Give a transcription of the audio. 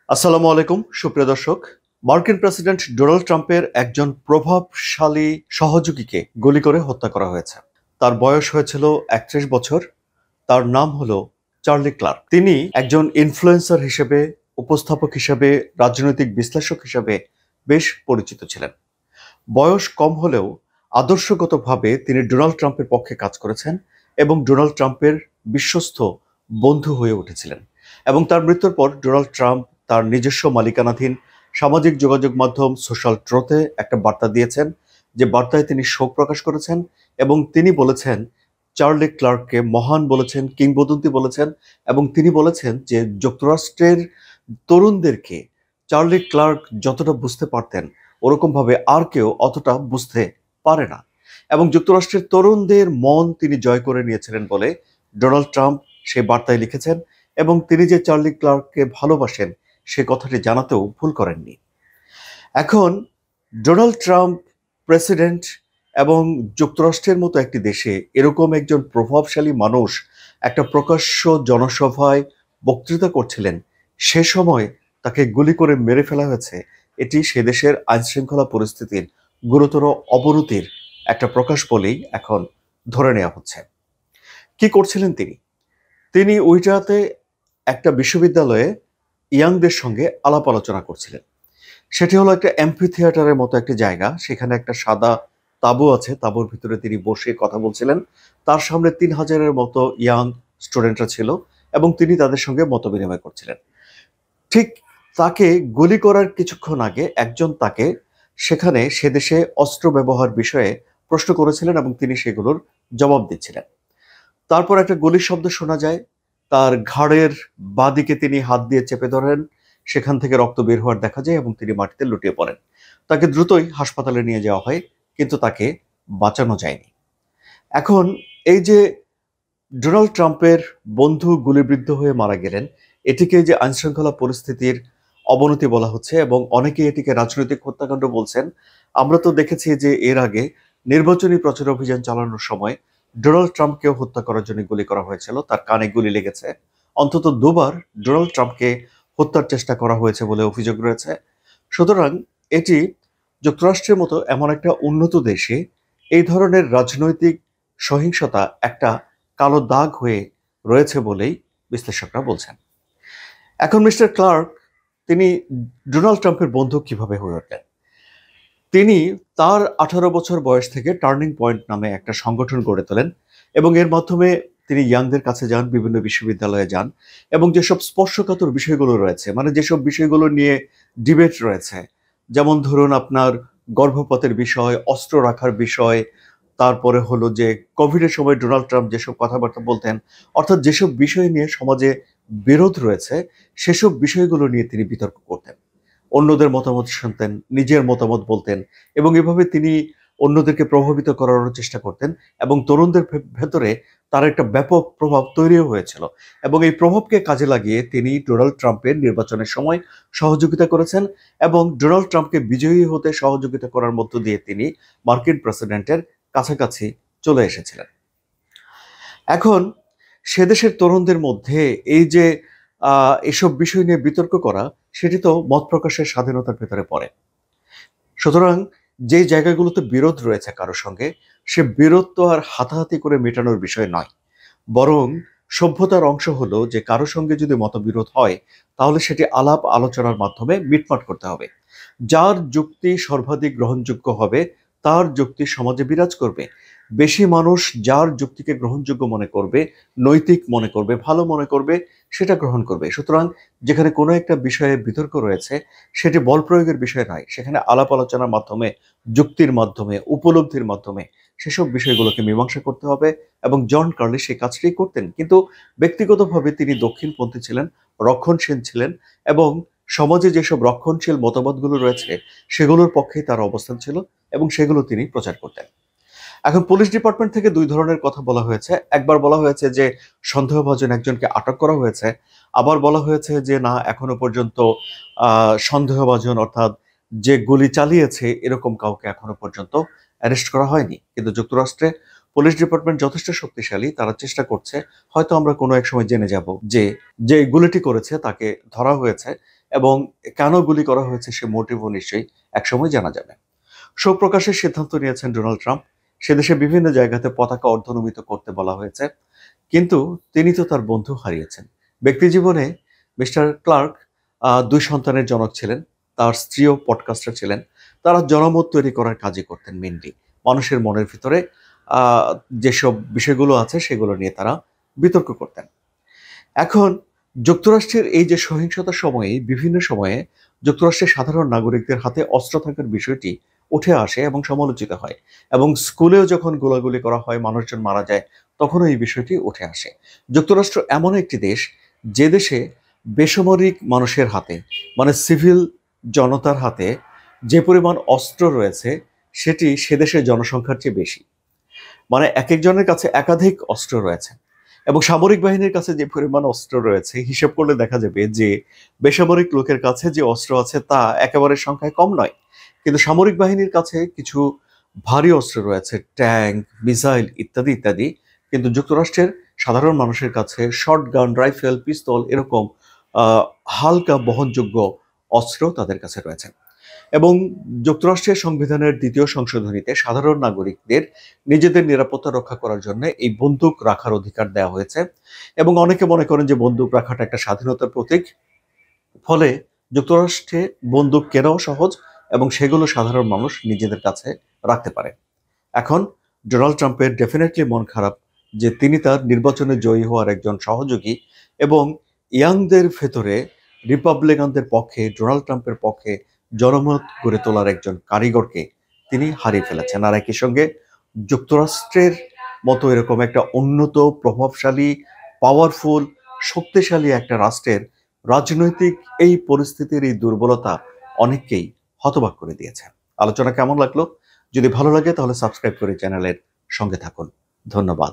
আসসালামু আলাইকুম সুপ্রিয় দর্শক। মার্কিন প্রেসিডেন্ট ডোনাল্ড ট্রাম্পের একজন প্রভাবশালী সহযোগীকে গুলি করে হত্যা করা হয়েছে। তার বয়স হয়েছিল ৩১ বছর। তার নাম হলো চার্লি ক্লার্ক। তিনি একজন ইনফ্লুয়েন্সার হিসেবে, উপস্থাপক হিসেবে, রাজনৈতিক বিশ্লেষক হিসেবে বেশ পরিচিত ছিলেন। বয়স কম হলেও আদর্শগতভাবে তিনি ডোনাল্ড ট্রাম্পের পক্ষে কাজ করেছেন এবং ডোনাল্ড ট্রাম্পের বিশ্বস্ত বন্ধু হয়ে উঠেছিলেন। এবং তার মৃত্যুর পর ডোনাল্ড ট্রাম্প তার নিজস্ব মালিকানাধীন সামাজিক যোগাযোগ মাধ্যম সোশ্যাল ট্রুথে একটা বার্তা দিয়েছেন, যে বার্তায় তিনি শোক প্রকাশ করেছেন এবং তিনি বলেছেন চার্লি ক্লার্ককে মহান বলেছেন, কিংবদন্তি বলেছেন। এবং তিনি বলেছেন যে যুক্তরাষ্ট্রের তরুণদেরকে চার্লি ক্লার্ক যতটা বুঝতে পারতেন ওরকমভাবে আর কেউ অতটা বুঝতে পারে না। এবং যুক্তরাষ্ট্রের তরুণদের মন তিনি জয় করে নিয়েছিলেন বলে ডোনাল্ড ট্রাম্প সেই বার্তায় লিখেছেন। এবং তিনি যে চার্লি ক্লার্ককে ভালোবাসেন সে কথাটি জানাতেও ভুল করেননি। এখন ডোনাল্ড ট্রাম্প প্রেসিডেন্ট এবং যুক্তরাষ্ট্রের মতো একটি দেশে এরকম একজন প্রভাবশালী মানুষ একটা প্রকাশ্য জনসভায় বক্তৃতা করছিলেন, সে সময় তাকে গুলি করে মেরে ফেলা হয়েছে। এটি সে দেশের আইনশৃঙ্খলা পরিস্থিতির গুরুতর অবনতির একটা প্রকাশ বলেই এখন ধরে নেওয়া হচ্ছে। কি করছিলেন তিনি? তিনি ওইটাতে একটা বিশ্ববিদ্যালয়ে ইয়াংদের সঙ্গে আলাপ আলোচনা করছিলেন। সেটি হলো একটা অ্যাম্পি থিয়েটারের মতো একটা জায়গা। সেখানে একটা সাদা তাঁবু আছে। তাঁবুর ভিতরে তিনি বসে কথা বলছিলেন। তার সামনে ৩,০০০-এর মতো ইয়াং স্টুডেন্টরা ছিল এবং তিনি তাদের সঙ্গে মতবিনিময় করছিলেন। ঠিক তাকে গুলি করার কিছুক্ষণ আগে একজন তাকে সেখানে সে দেশে অস্ত্র ব্যবহার বিষয়ে প্রশ্ন করেছিলেন এবং তিনি সেগুলোর জবাব দিচ্ছিলেন। তারপর একটা গুলির শব্দ শোনা যায়। তার ঘাড়ের বাঁদিকে তিনি হাত দিয়ে চেপে ধরেন। সেখান থেকে রক্ত বের হওয়ার দেখা যায় এবং তিনি মাটিতে লুটিয়ে পড়েন। তাকে দ্রুতই হাসপাতালে নিয়ে যাওয়া হয়, কিন্তু তাকে বাঁচানো যায়নি। এখন এই যে ডোনাল্ড ট্রাম্পের বন্ধু গুলিবিদ্ধ হয়ে মারা গেলেন, এটিকে যে আইনশৃঙ্খলা পরিস্থিতির অবনতি বলা হচ্ছে এবং অনেকে এটিকে রাজনৈতিক হত্যাকাণ্ড বলছেন। আমরা তো দেখেছি যে এর আগে নির্বাচনী প্রচার অভিযান চালানোর সময় ডোনাল্ড ট্রাম্পকেও হত্যা করার জন্য গুলি করা হয়েছিল। তার কানে গুলি লেগেছে। অন্তত দুবার ডোনাল্ড ট্রাম্পকে হত্যার চেষ্টা করা হয়েছে বলে অভিযোগ রয়েছে। সুতরাং এটি যুক্তরাষ্ট্রের মতো এমন একটা উন্নত দেশে এই ধরনের রাজনৈতিক সহিংসতা একটা কালো দাগ হয়ে রয়েছে বলেই বিশ্লেষকরা বলছেন। এখন মিস্টার ক্লার্ক তিনি ডোনাল্ড ট্রাম্পের বন্ধু কিভাবে হয়ে ওঠেন? তিনি তার ১৮ বছর বয়স থেকে টার্নিং পয়েন্ট নামে একটা সংগঠন গড়ে তোলেন এবং এর মাধ্যমে তিনি ইয়াংদের কাছে যান, বিভিন্ন বিশ্ববিদ্যালয়ে যান এবং যেসব স্পর্শকাতর বিষয়গুলো রয়েছে, মানে যেসব বিষয়গুলো নিয়ে ডিবেট রয়েছে, যেমন ধরুন আপনার গর্ভপাতের বিষয়, অস্ত্র রাখার বিষয়, তারপরে হলো যে কোভিডের সময় ডোনাল্ড ট্রাম্প যেসব কথাবার্তা বলতেন, অর্থাৎ যেসব বিষয় নিয়ে সমাজে বিরোধ রয়েছে সেসব বিষয়গুলো নিয়ে তিনি বিতর্ক করতেন। অন্যদের মতামত শুনতেন, নিজের মতামত বলতেন এবং এভাবে তিনি অন্যদেরকে প্রভাবিত করারও চেষ্টা করতেন এবং তরুণদের ভেতরে তার একটা ব্যাপক প্রভাব তৈরিও হয়েছিল। এবং এই প্রভাবকে কাজে লাগিয়ে তিনি ডোনাল্ড ট্রাম্পের নির্বাচনের সময় সহযোগিতা করেছেন এবং ডোনাল্ড ট্রাম্পকে বিজয়ী হতে সহযোগিতা করার মধ্য দিয়ে তিনি মার্কিন প্রেসিডেন্টের কাছাকাছি চলে এসেছিলেন। এখন সে দেশের তরুণদের মধ্যে এই যে এসব বিষয় নিয়ে বিতর্ক করা, সেটি তো মত প্রকাশের স্বাধীনতার ভেতরে পড়ে। সুতরাং যে জায়গাগুলোতে বিরোধ রয়েছে কারো সঙ্গে, সে বিরোধ তো আর হাতাহাতি করে মেটানোর বিষয় নয়। বরং সভ্যতার অংশ হলো যে কারো সঙ্গে যদি মতবিরোধ হয় তাহলে সেটি আলাপ আলোচনার মাধ্যমে মিটমাট করতে হবে। যার যুক্তি সর্বাধিক গ্রহণযোগ্য হবে তার যুক্তি সমাজে বিরাজ করবে। বেশি মানুষ যার যুক্তিকে গ্রহণযোগ্য মনে করবে, নৈতিক মনে করবে, ভালো মনে করবে, সেটা গ্রহণ করবে। সুতরাং যেখানে কোনো একটা বিষয়ে বিতর্ক রয়েছে সেটি বল প্রয়োগের বিষয় নয়, সেখানে আলাপ আলোচনার মাধ্যমে, যুক্তির মাধ্যমে, উপলব্ধির মাধ্যমে সেসব বিষয়গুলোকে মীমাংসা করতে হবে। এবং জন কার্লি সেই কাজটি করতেন, কিন্তু ব্যক্তিগতভাবে তিনি দক্ষিণপন্থী ছিলেন, রক্ষণশীল ছিলেন এবং সমাজে যেসব রক্ষণশীল মতবাদগুলো রয়েছে সেগুলোর পক্ষেই তার অবস্থান ছিল এবং সেগুলো তিনি প্রচার করতেন। এখন পুলিশ ডিপার্টমেন্ট থেকে দুই ধরনের কথা বলা হয়েছে। একবার বলা হয়েছে যে সন্দেহভাজন একজনকে আটক করা হয়েছে, আবার বলা হয়েছে যে না, এখনো পর্যন্ত সন্দেহভাজন অর্থাৎ যে গুলি চালিয়েছে এরকম কাউকে এখনো পর্যন্ত অ্যারেস্ট করা হয়নি। কিন্তু যুক্তরাষ্ট্রে পুলিশ ডিপার্টমেন্ট যথেষ্ট শক্তিশালী, তারা চেষ্টা করছে, হয়তো আমরা কোনো এক সময় জেনে যাব যে যে গুলিটি করেছে তাকে ধরা হয়েছে এবং কেন গুলি করা হয়েছে সে মোটিভও নিশ্চয়ই একসময় জানা যাবে। শোক প্রকাশের সিদ্ধান্ত নিয়েছেন ডোনাল্ড ট্রাম্প। সে দেশে বিভিন্ন জায়গাতে পতাকা অর্ধনমিত করতে বলা হয়েছে, কিন্তু তিনি তো তার বন্ধু হারিয়েছেন। ব্যক্তি জীবনে মিস্টার ক্লার্ক ২ সন্তানের জনক ছিলেন। তার স্ত্রীও পডকাস্টার ছিলেন। তারা জনমত তৈরি করার কাজই করতেন মেইনলি। মানুষের মনের ভিতরে আ যেসব বিষয়গুলো আছে সেগুলো নিয়ে তারা বিতর্ক করতেন। এখন যুক্তরাষ্ট্রের এই যে সহিংসতার সময়ে বিভিন্ন সময়ে যুক্তরাষ্ট্রের সাধারণ নাগরিকদের হাতে অস্ত্র থাকার বিষয়টি উঠে আসে এবং সমালোচিত হয়, এবং স্কুলেও যখন গোলাগুলি করা হয়, মানুষজন মারা যায়, তখনও এই বিষয়টি উঠে আসে। যুক্তরাষ্ট্র এমন একটি দেশ যে দেশে বেসামরিক মানুষের হাতে, মানে সিভিল জনতার হাতে যে পরিমাণ অস্ত্র রয়েছে সেটি সে দেশের জনসংখ্যার চেয়ে বেশি। মানে একেকজনের কাছে একাধিক অস্ত্র রয়েছে, এবং সামরিক বাহিনীর কাছে যে পরিমাণ অস্ত্র রয়েছে হিসেব করলে দেখা যাবে যে বেসামরিক লোকের কাছে যে অস্ত্র আছে তা একেবারে সংখ্যায় কম নয়। কিন্তু সামরিক বাহিনীর কাছে কিছু ভারী অস্ত্র রয়েছে, ট্যাঙ্ক, মিসাইল ইত্যাদি ইত্যাদি। কিন্তু যুক্তরাষ্ট্রের সাধারণ মানুষের কাছে শটগান, রাইফেল, পিস্তল এরকম হালকা বহনযোগ্য অস্ত্র তাদের কাছে রয়েছে। এবং যুক্তরাষ্ট্রের সংবিধানের ২য় সংশোধনীতে সাধারণ নাগরিকদের নিজেদের নিরাপত্তা রক্ষা করার জন্য এই বন্দুক রাখার অধিকার দেওয়া হয়েছে। এবং অনেকে মনে করেন যে বন্দুক রাখাটা একটা স্বাধীনতার প্রতীক। ফলে যুক্তরাষ্ট্রে বন্দুক কেনাও সহজ এবং সেগুলো সাধারণ মানুষ নিজেদের কাছে রাখতে পারে। এখন ডোনাল্ড ট্রাম্পের ডেফিনেটলি মন খারাপ যে তিনি তার নির্বাচনে জয়ী হওয়ার একজন সহযোগী এবং ইয়াংদের ভেতরে রিপাবলিকানদের পক্ষে, ডোনাল্ড ট্রাম্পের পক্ষে জনমত গড়ে তোলার একজন কারিগরকে তিনি হারিয়ে ফেলেছেন। আর একই সঙ্গে যুক্তরাষ্ট্রের মতো এরকম একটা উন্নত, প্রভাবশালী, পাওয়ারফুল, শক্তিশালী একটা রাষ্ট্রের রাজনৈতিক এই পরিস্থিতির এই দুর্বলতা অনেককেই হতবাক করে দিয়েছে। আলোচনা কেমন লাগলো? যদি ভালো লাগে তাহলে সাবস্ক্রাইব করে চ্যানেলের সঙ্গে থাকুন। ধন্যবাদ।